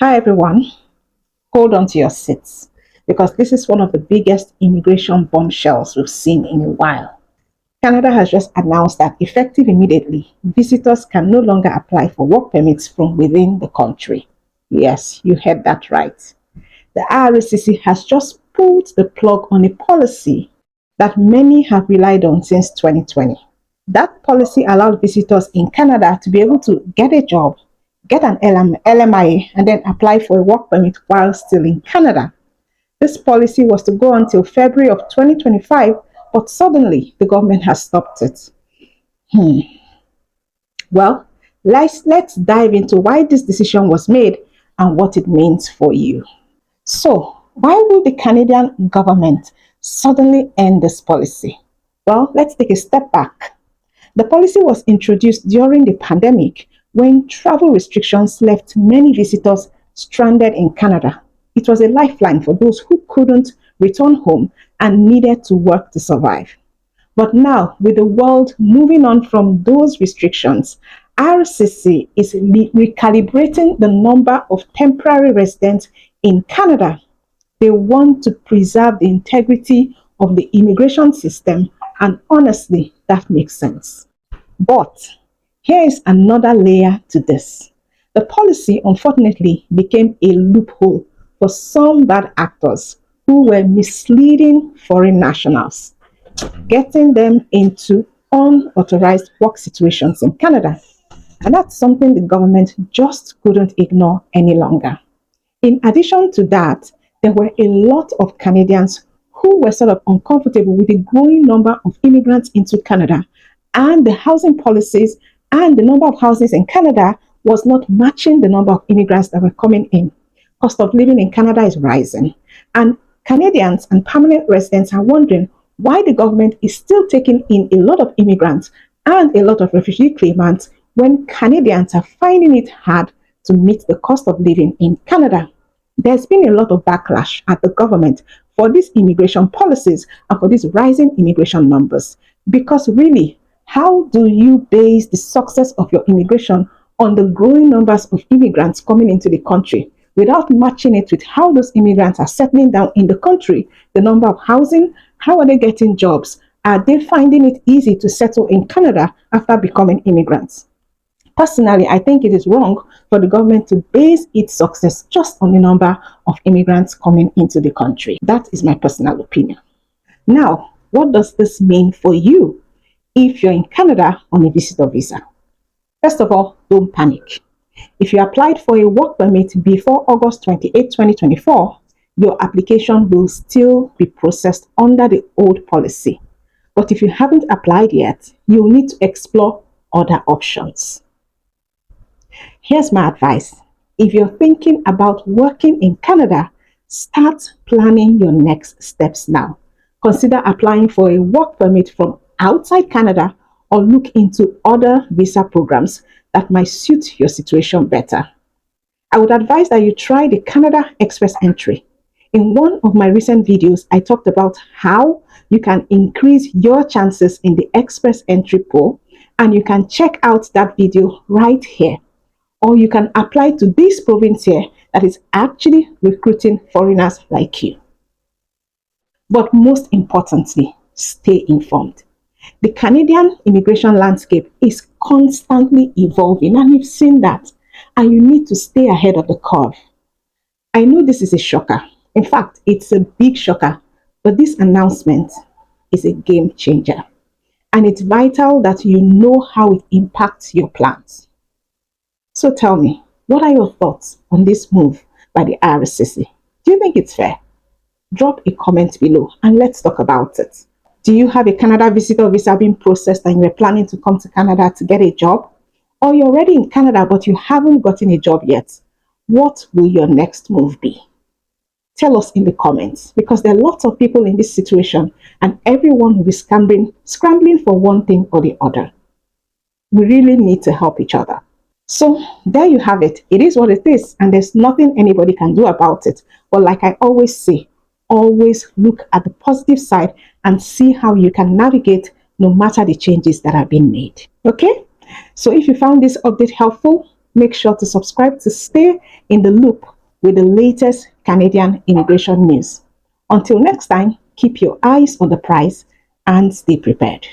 Hi everyone, hold on to your seats because this is one of the biggest immigration bombshells we've seen in a while. Canada has just announced that effective immediately, visitors can no longer apply for work permits from within the country. Yes, you heard that right. The RCC has just pulled the plug on a policy that many have relied on since 2020. That policy allowed visitors in Canada to be able to get a job, get an LMIA, and then apply for a work permit while still in Canada. This policy was to go until February of 2025, but suddenly the government has stopped it. Well, let's dive into why this decision was made and what it means for you. So, why will the Canadian government suddenly end this policy? Well, let's take a step back. The policy was introduced during the pandemic when travel restrictions left many visitors stranded in Canada. It was a lifeline for those who couldn't return home and needed to work to survive. But now, with the world moving on from those restrictions, RCC is recalibrating the number of temporary residents in Canada. They want to preserve the integrity of the immigration system, and honestly, that makes sense. But here is another layer to this. The policy, unfortunately, became a loophole for some bad actors who were misleading foreign nationals, getting them into unauthorized work situations in Canada. And that's something the government just couldn't ignore any longer. In addition to that, there were a lot of Canadians who were sort of uncomfortable with the growing number of immigrants into Canada, and the housing policies and the number of houses in Canada was not matching the number of immigrants that were coming in. Cost of living in Canada is rising, and Canadians and permanent residents are wondering why the government is still taking in a lot of immigrants and a lot of refugee claimants when Canadians are finding it hard to meet the cost of living in Canada. There's been a lot of backlash at the government for these immigration policies and for these rising immigration numbers. Because really, how do you base the success of your immigration on the growing numbers of immigrants coming into the country without matching it with how those immigrants are settling down in the country, the number of housing, how are they getting jobs? Are they finding it easy to settle in Canada after becoming immigrants? Personally, I think it is wrong for the government to base its success just on the number of immigrants coming into the country. That is my personal opinion. Now, what does this mean for you if you're in Canada on a visitor visa? First of all, don't panic. If you applied for a work permit before August 28, 2024, your application will still be processed under the old policy. But if you haven't applied yet, you'll need to explore other options. Here's my advice. If you're thinking about working in Canada, start planning your next steps now. Consider applying for a work permit from outside Canada or look into other visa programs that might suit your situation better. I would advise that you try the Canada Express Entry. In one of my recent videos, I talked about how you can increase your chances in the Express Entry pool, and you can check out that video right here. Or you can apply to this province here that is actually recruiting foreigners like you. But most importantly, stay informed. The Canadian immigration landscape is constantly evolving, and you've seen that, and you need to stay ahead of the curve. I know this is a shocker. In fact, it's a big shocker, but this announcement is a game changer. And it's vital that you know how it impacts your plans. So tell me, what are your thoughts on this move by the RCC? Do you think it's fair? Drop a comment below and let's talk about it. Do you have a Canada visitor visa being processed and you're planning to come to Canada to get a job? Or you're already in Canada but you haven't gotten a job yet? What will your next move be? Tell us in the comments, because there are lots of people in this situation and everyone will be scrambling for one thing or the other. We really need to help each other. So there you have it. It is what it is, and there's nothing anybody can do about it. But like I always say, always look at the positive side and see how you can navigate no matter the changes that are being made. Okay? So if you found this update helpful, make sure to subscribe to stay in the loop with the latest Canadian immigration news. Until next time, keep your eyes on the prize and stay prepared.